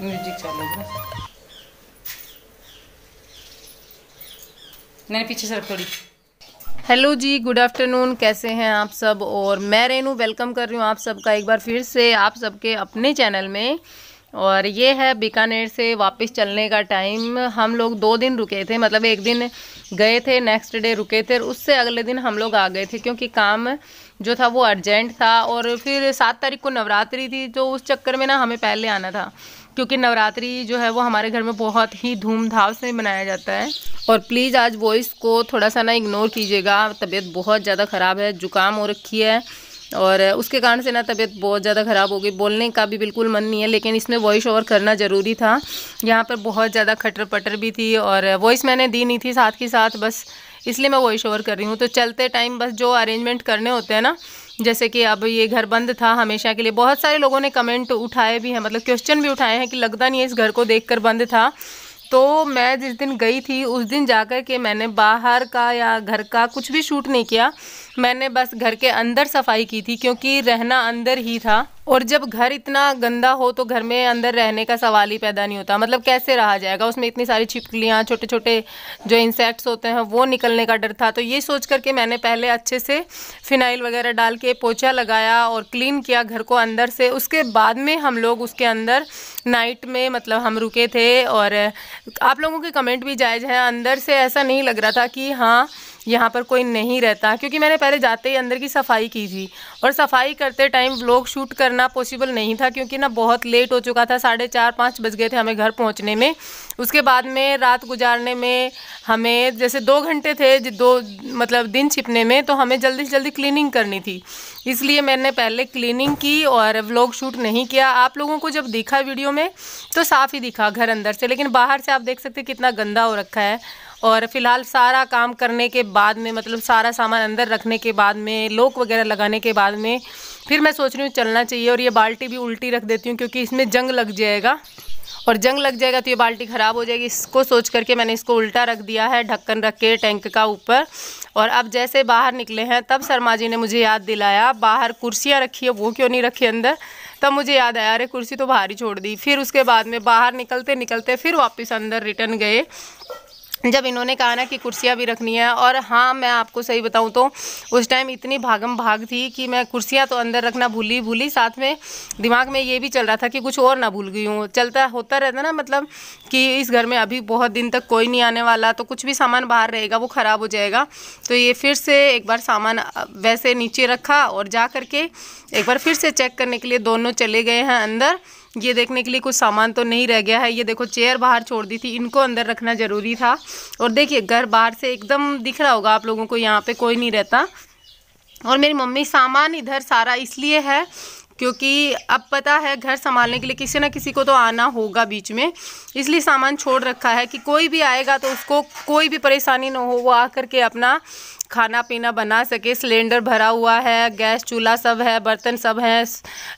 Music चालू है। नहीं, पीछे सर थोड़ी। हेलो जी, गुड आफ्टरनून, कैसे हैं आप सब। और मैं रेनू वेलकम कर रही हूँ आप सबका एक बार फिर से आप सबके अपने चैनल में। और ये है बीकानेर से वापस चलने का टाइम। हम लोग 2 दिन रुके थे, मतलब एक दिन गए थे, नेक्स्ट डे रुके थे, और उससे अगले दिन हम लोग आ गए थे क्योंकि काम जो था वो अर्जेंट था। और फिर 7 तारीख को नवरात्रि थी, तो उस चक्कर में ना हमें पहले आना था क्योंकि नवरात्रि जो है वो हमारे घर में बहुत ही धूमधाम से मनाया जाता है। और प्लीज़ आज वॉइस को थोड़ा सा ना इग्नोर कीजिएगा, तबीयत बहुत ज़्यादा ख़राब है, जुकाम हो रखी है और उसके कारण से ना तबीयत बहुत ज़्यादा ख़राब हो गई। बोलने का भी बिल्कुल मन नहीं है, लेकिन इसमें वॉइस ओवर करना ज़रूरी था। यहाँ पर बहुत ज़्यादा खटर पटर भी थी और वॉइस मैंने दी नहीं थी साथ के साथ, बस इसलिए मैं वॉइस ओवर कर रही हूँ। तो चलते टाइम बस जो अरेंजमेंट करने होते हैं ना, जैसे कि अब ये घर बंद था हमेशा के लिए। बहुत सारे लोगों ने कमेंट उठाए भी हैं, मतलब क्वेश्चन भी उठाए हैं कि लगता नहीं है इस घर को देखकर बंद था। तो मैं जिस दिन गई थी उस दिन जाकर के मैंने बाहर का या घर का कुछ भी शूट नहीं किया, मैंने बस घर के अंदर सफाई की थी क्योंकि रहना अंदर ही था। और जब घर इतना गंदा हो तो घर में अंदर रहने का सवाल ही पैदा नहीं होता, मतलब कैसे रहा जाएगा। उसमें इतनी सारी छिपकलियाँ, छोटे छोटे जो इंसेक्ट्स होते हैं वो निकलने का डर था। तो ये सोच करके मैंने पहले अच्छे से फिनाइल वगैरह डाल के पोछा लगाया और क्लीन किया घर को अंदर से। उसके बाद में हम लोग उसके अंदर नाइट में मतलब हम रुके थे। और आप लोगों के कमेंट भी जायज़ हैं, अंदर से ऐसा नहीं लग रहा था कि हाँ यहाँ पर कोई नहीं रहता, क्योंकि मैंने पहले जाते ही अंदर की सफाई की थी। और सफाई करते टाइम व्लॉग शूट करना पॉसिबल नहीं था क्योंकि ना बहुत लेट हो चुका था, 4:30-5 बज गए थे हमें घर पहुँचने में। उसके बाद में रात गुजारने में हमें जैसे 2 घंटे थे, 2 मतलब दिन छिपने में, तो हमें जल्दी से जल्दी क्लीनिंग करनी थी, इसलिए मैंने पहले क्लीनिंग की और व्लॉग शूट नहीं किया। आप लोगों को जब दिखा वीडियो में तो साफ़ ही दिखा घर अंदर से, लेकिन बाहर से आप देख सकते कितना गंदा हो रखा है। और फिलहाल सारा काम करने के बाद में, मतलब सारा सामान अंदर रखने के बाद में, लॉक वगैरह लगाने के बाद में, फिर मैं सोच रही हूँ चलना चाहिए। और ये बाल्टी भी उल्टी रख देती हूँ क्योंकि इसमें जंग लग जाएगा, और जंग लग जाएगा तो ये बाल्टी ख़राब हो जाएगी। इसको सोच करके मैंने इसको उल्टा रख दिया है, ढक्कन रख के टैंक का ऊपर। और अब जैसे बाहर निकले हैं तब शर्मा जी ने मुझे याद दिलाया, बाहर कुर्सियाँ रखी है वो क्यों नहीं रखी अंदर। तब मुझे याद आया, अरे कुर्सी तो बाहर ही छोड़ दी। फिर उसके बाद में बाहर निकलते निकलते फिर वापस अंदर रिटर्न गए जब इन्होंने कहा ना कि कुर्सियाँ भी रखनी है। और हाँ, मैं आपको सही बताऊँ तो उस टाइम इतनी भागम भाग थी कि मैं कुर्सियाँ तो अंदर रखना भूली, साथ में दिमाग में ये भी चल रहा था कि कुछ और ना भूल गई हूँ। चलता होता रहता ना, मतलब कि इस घर में अभी बहुत दिन तक कोई नहीं आने वाला, तो कुछ भी सामान बाहर रहेगा वो ख़राब हो जाएगा। तो ये फिर से एक बार सामान वैसे नीचे रखा और जा करके एक बार फिर से चेक करने के लिए दोनों चले गए हैं अंदर, ये देखने के लिए कुछ सामान तो नहीं रह गया है। ये देखो चेयर बाहर छोड़ दी थी, इनको अंदर रखना ज़रूरी था। और देखिए घर बाहर से एकदम दिख रहा होगा आप लोगों को, यहाँ पे कोई नहीं रहता। और मेरी मम्मी सामान इधर सारा इसलिए है क्योंकि अब पता है घर संभालने के लिए किसी ना किसी को तो आना होगा बीच में, इसलिए सामान छोड़ रखा है कि कोई भी आएगा तो उसको कोई भी परेशानी ना हो, वो आकर के अपना खाना पीना बना सके। सिलेंडर भरा हुआ है, गैस चूल्हा सब है, बर्तन सब हैं,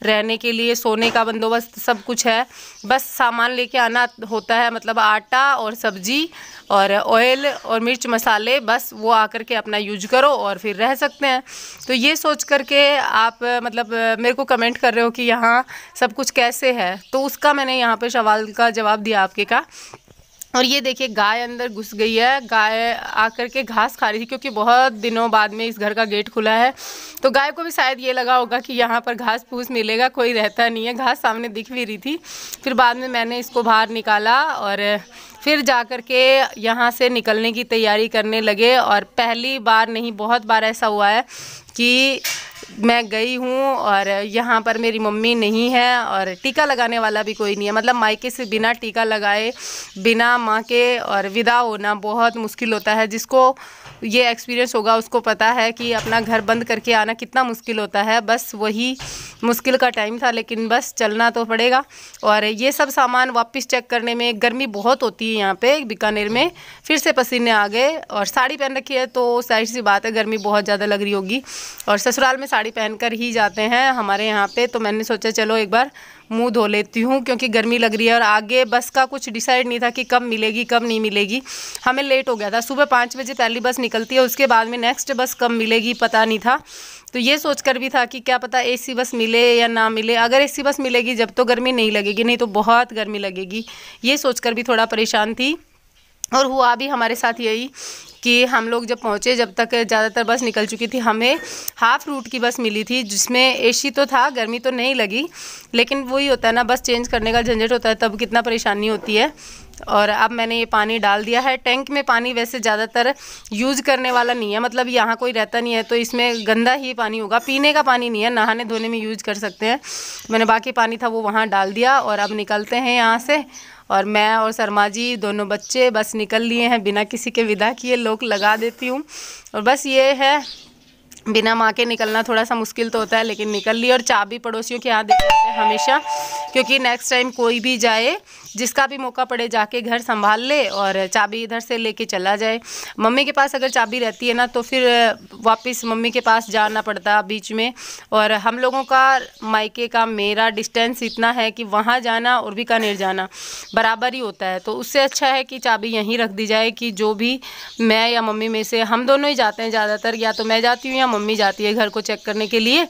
रहने के लिए सोने का बंदोबस्त सब कुछ है। बस सामान लेके आना होता है, मतलब आटा और सब्जी और ऑयल और मिर्च मसाले, बस वो आकर के अपना यूज करो और फिर रह सकते हैं। तो ये सोच करके आप मतलब मेरे को कमेंट कर रहे हो कि यहाँ सब कुछ कैसे है, तो उसका मैंने यहाँ पे सवाल का जवाब दिया आपके का। और ये देखिए गाय अंदर घुस गई है, गाय आकर के घास खा रही थी क्योंकि बहुत दिनों बाद में इस घर का गेट खुला है। तो गाय को भी शायद ये लगा होगा कि यहाँ पर घास फूस मिलेगा, कोई रहता नहीं है, घास सामने दिख भी रही थी। फिर बाद में मैंने इसको बाहर निकाला और फिर जा कर के यहाँ से निकलने की तैयारी करने लगे। और पहली बार नहीं, बहुत बार ऐसा हुआ है कि मैं गई हूँ और यहाँ पर मेरी मम्मी नहीं है और टीका लगाने वाला भी कोई नहीं है। मतलब मायके से बिना टीका लगाए, बिना माँ के और विदा होना बहुत मुश्किल होता है। जिसको ये एक्सपीरियंस होगा उसको पता है कि अपना घर बंद करके आना कितना मुश्किल होता है। बस वही मुश्किल का टाइम था, लेकिन बस चलना तो पड़ेगा। और ये सब सामान वापस चेक करने में गर्मी बहुत होती है यहाँ पे बीकानेर में, फिर से पसीने आ गए। और साड़ी पहन रखी है तो जाहिर सी बात है गर्मी बहुत ज़्यादा लग रही होगी। और ससुराल में साड़ी पहनकर ही जाते हैं हमारे यहाँ पे, तो मैंने सोचा चलो एक बार मुंह धो लेती हूँ क्योंकि गर्मी लग रही है। और आगे बस का कुछ डिसाइड नहीं था कि कब मिलेगी कब नहीं मिलेगी। हमें लेट हो गया था, सुबह 5 बजे पहली बस निकलती है, उसके बाद में नेक्स्ट बस कब मिलेगी पता नहीं था। तो ये सोचकर भी था कि क्या पता एसी बस मिले या ना मिले। अगर एसी बस मिलेगी जब तो गर्मी नहीं लगेगी, नहीं तो बहुत गर्मी लगेगी। ये सोचकर भी थोड़ा परेशान थी। और हुआ भी हमारे साथ यही कि हम लोग जब पहुँचे, जब तक ज़्यादातर बस निकल चुकी थी, हमें हाफ़ रूट की बस मिली थी जिसमें एसी तो था, गर्मी तो नहीं लगी। लेकिन वही होता है ना, बस चेंज करने का झंझट होता है, तब कितना परेशानी होती है। और अब मैंने ये पानी डाल दिया है टैंक में। पानी वैसे ज़्यादातर यूज़ करने वाला नहीं है, मतलब यहाँ कोई रहता नहीं है तो इसमें गंदा ही पानी होगा, पीने का पानी नहीं है, नहाने धोने में यूज़ कर सकते हैं। मैंने बाकी पानी था वो वहाँ डाल दिया। और अब निकलते हैं यहाँ से। और मैं और शर्मा जी दोनों बच्चे बस निकल लिए हैं, बिना किसी के विदा किए लॉक लगा देती हूँ। और बस ये है, बिना माँ के निकलना थोड़ा सा मुश्किल तो होता है, लेकिन निकल ली। और चाबी पड़ोसियों के यहाँ देते रहते हैं हमेशा, क्योंकि नेक्स्ट टाइम कोई भी जाए, जिसका भी मौका पड़े, जाके घर संभाल ले और चाबी इधर से लेके चला जाए। मम्मी के पास अगर चाबी रहती है ना तो फिर वापस मम्मी के पास जाना पड़ता बीच में। और हम लोगों का मायके का मेरा डिस्टेंस इतना है कि वहाँ जाना और बीकानेर जाना बराबर ही होता है। तो उससे अच्छा है कि चाबी यहीं रख दी जाए कि जो भी, मैं या मम्मी में से हम दोनों ही जाते हैं ज़्यादातर, या तो मैं जाती हूँ या मम्मी जाती है घर को चेक करने के लिए।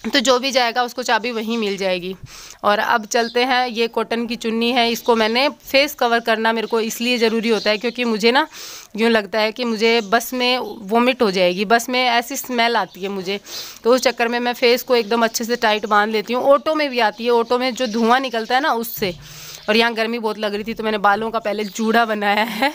तो जो भी जाएगा उसको चाबी वहीं मिल जाएगी। और अब चलते हैं। ये कॉटन की चुन्नी है, इसको मैंने फेस कवर करना मेरे को इसलिए ज़रूरी होता है क्योंकि मुझे ना यूँ लगता है कि मुझे बस में वोमिट हो जाएगी, बस में ऐसी स्मेल आती है मुझे। तो उस चक्कर में मैं फेस को एकदम अच्छे से टाइट बांध लेती हूँ। ऑटो में भी आती है, ऑटो में जो धुआं निकलता है ना उससे। और यहाँ गर्मी बहुत लग रही थी तो मैंने बालों का पहले जूड़ा बनाया है,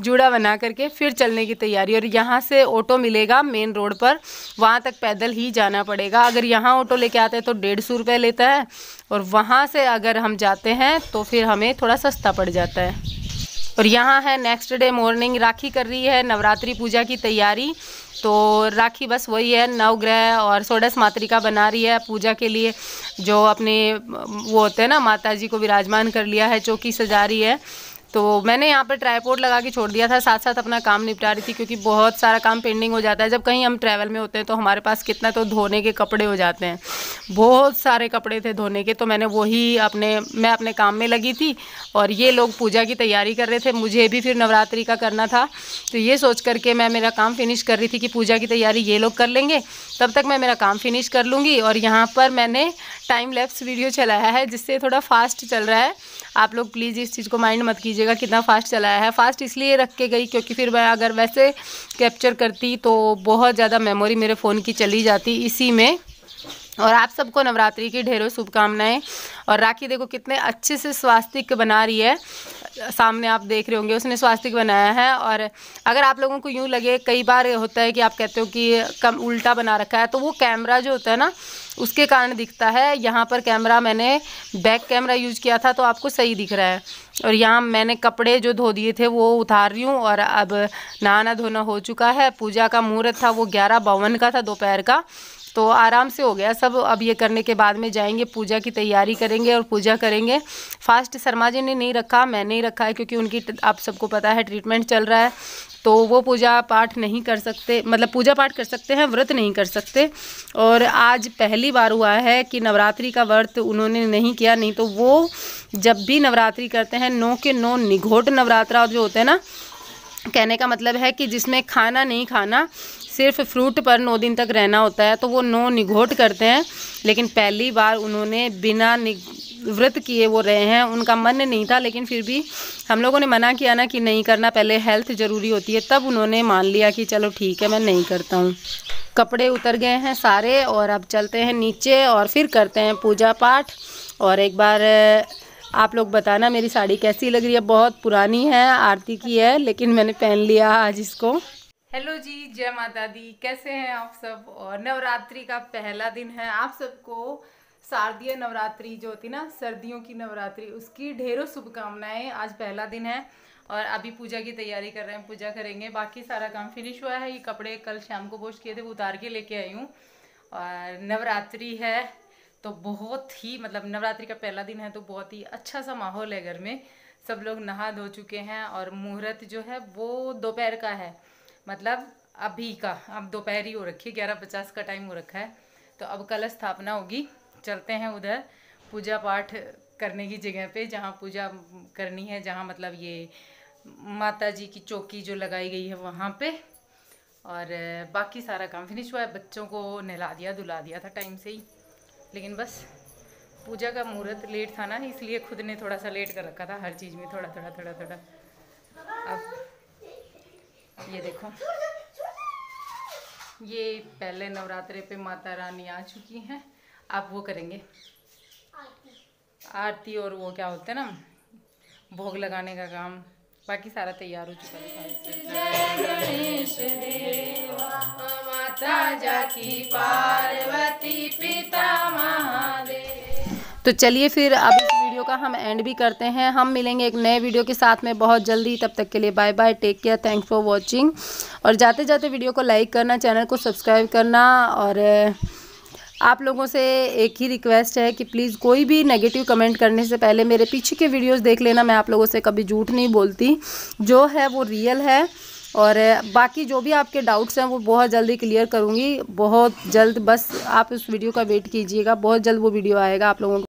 जूड़ा बना करके फिर चलने की तैयारी। और यहाँ से ऑटो मिलेगा मेन रोड पर, वहाँ तक पैदल ही जाना पड़ेगा। अगर यहाँ ऑटो लेके आते हैं तो 150 रुपये लेता है, और वहाँ से अगर हम जाते हैं तो फिर हमें थोड़ा सस्ता पड़ जाता है। और यहाँ है नेक्स्ट डे मॉर्निंग, राखी कर रही है नवरात्रि पूजा की तैयारी। तो राखी बस वही है, नवग्रह और षोडश मातृका बना रही है पूजा के लिए। जो अपने वो होते हैं ना, माता जी को विराजमान कर लिया है, चौकी सजा रही है। तो मैंने यहाँ पर ट्राइपॉड लगा के छोड़ दिया था, साथ साथ अपना काम निपटा रही थी क्योंकि बहुत सारा काम पेंडिंग हो जाता है। जब कहीं हम ट्रैवल में होते हैं तो हमारे पास कितना तो धोने के कपड़े हो जाते हैं, बहुत सारे कपड़े थे धोने के। तो मैंने मैं अपने काम में लगी थी और ये लोग पूजा की तैयारी कर रहे थे, मुझे भी फिर नवरात्रि का करना था। तो ये सोच करके मैं मेरा काम फिनिश कर रही थी कि पूजा की तैयारी ये लोग कर लेंगे, तब तक मैं मेरा काम फिनिश कर लूँगी। और यहाँ पर मैंने टाइम लैप्स वीडियो चलाया है जिससे थोड़ा फास्ट चल रहा है। आप लोग प्लीज़ इस चीज़ को माइंड मत कीजिएगा कितना फास्ट चलाया है। फास्ट इसलिए रख के गई क्योंकि फिर मैं अगर वैसे कैप्चर करती तो बहुत ज़्यादा मेमोरी मेरे फ़ोन की चली जाती इसी में। और आप सबको नवरात्रि की ढेरों शुभकामनाएं। और राखी देखो कितने अच्छे से स्वास्तिक बना रही है, सामने आप देख रहे होंगे उसने स्वास्तिक बनाया है। और अगर आप लोगों को यूँ लगे, कई बार होता है कि आप कहते हो कि कम उल्टा बना रखा है, तो वो कैमरा जो होता है ना उसके कारण दिखता है। यहाँ पर कैमरा मैंने बैक कैमरा यूज़ किया था तो आपको सही दिख रहा है। और यहाँ मैंने कपड़े जो धो दिए थे वो उतार रही हूँ। और अब नहाना धोना हो चुका है। पूजा का मुहूर्त था वो 11:52 का था दोपहर का, तो आराम से हो गया सब। अब ये करने के बाद में जाएंगे पूजा की तैयारी करेंगे और पूजा करेंगे। फास्ट शर्मा जी ने नहीं रखा, मैंने ही रखा है क्योंकि उनकी आप सबको पता है ट्रीटमेंट चल रहा है, तो वो पूजा पाठ नहीं कर सकते, मतलब पूजा पाठ कर सकते हैं, व्रत नहीं कर सकते। और आज पहली बार हुआ है कि नवरात्रि का व्रत उन्होंने नहीं किया, नहीं तो वो जब भी नवरात्रि करते हैं 9 के 9 निघोट नवरात्रा जो होते हैं ना, कहने का मतलब है कि जिसमें खाना नहीं खाना, सिर्फ फ्रूट पर 9 दिन तक रहना होता है, तो वो 9 निघोट करते हैं। लेकिन पहली बार उन्होंने बिना व्रत किए वो रहे हैं। उनका मन नहीं था लेकिन फिर भी हम लोगों ने मना किया ना कि नहीं करना, पहले हेल्थ ज़रूरी होती है, तब उन्होंने मान लिया कि चलो ठीक है मैं नहीं करता हूँ। कपड़े उतर गए हैं सारे और अब चलते हैं नीचे और फिर करते हैं पूजा पाठ। और एक बार आप लोग बताना मेरी साड़ी कैसी लग रही है। बहुत पुरानी है, आरती की है, लेकिन मैंने पहन लिया आज इसको। हेलो जी, जय माता दी, कैसे हैं आप सब। और नवरात्रि का पहला दिन है, आप सबको शारदीय नवरात्रि जो होती ना, सर्दियों की नवरात्रि, उसकी ढेरों शुभकामनाएं। आज पहला दिन है और अभी पूजा की तैयारी कर रहे हैं, पूजा करेंगे। बाकी सारा काम फिनिश हुआ है। ये कपड़े कल शाम को वॉश किए थे, वो उतार के लेके आई हूँ। और नवरात्रि है तो बहुत ही, मतलब नवरात्रि का पहला दिन है तो बहुत ही अच्छा सा माहौल है घर में। सब लोग नहा धो चुके हैं और मुहूर्त जो है वो दोपहर का है, मतलब अभी का, अब दोपहर ही हो रखी है, 11:50 का टाइम हो रखा है। तो अब कलश स्थापना होगी, चलते हैं उधर पूजा पाठ करने की जगह पे, जहाँ पूजा करनी है, जहाँ मतलब ये माता जी की चौकी जो लगाई गई है वहाँ पे। और बाकी सारा काम फिनिश हुआ है। बच्चों को नहला दिया धुला दिया था टाइम से ही, लेकिन बस पूजा का मुहूर्त लेट था ना, इसलिए खुद ने थोड़ा सा लेट कर रखा था हर चीज़ में, थोड़ा थोड़ा थोड़ा थोड़ा। अब ये देखो, ये पहले नवरात्रे पे माता रानी आ चुकी हैं। अब वो करेंगे आरती और वो क्या होता है ना, भोग लगाने का काम। बाकी सारा तैयार हो चुका है। गणेश देवा माता जाकी पार्वती पिता महादेव। तो चलिए फिर अब इस वीडियो का हम एंड भी करते हैं। हम मिलेंगे एक नए वीडियो के साथ में बहुत जल्दी। तब तक के लिए bye bye, take care, thanks for watching. और जाते जाते वीडियो को लाइक करना, चैनल को सब्सक्राइब करना। और आप लोगों से एक ही रिक्वेस्ट है कि प्लीज़ कोई भी नेगेटिव कमेंट करने से पहले मेरे पीछे के वीडियोस देख लेना। मैं आप लोगों से कभी झूठ नहीं बोलती, जो है वो रियल है। और बाकी जो भी आपके डाउट्स हैं वो बहुत जल्दी क्लियर करूँगी, बहुत जल्द। बस आप उस वीडियो का वेट कीजिएगा, बहुत जल्द वो वीडियो आएगा आप लोगों को।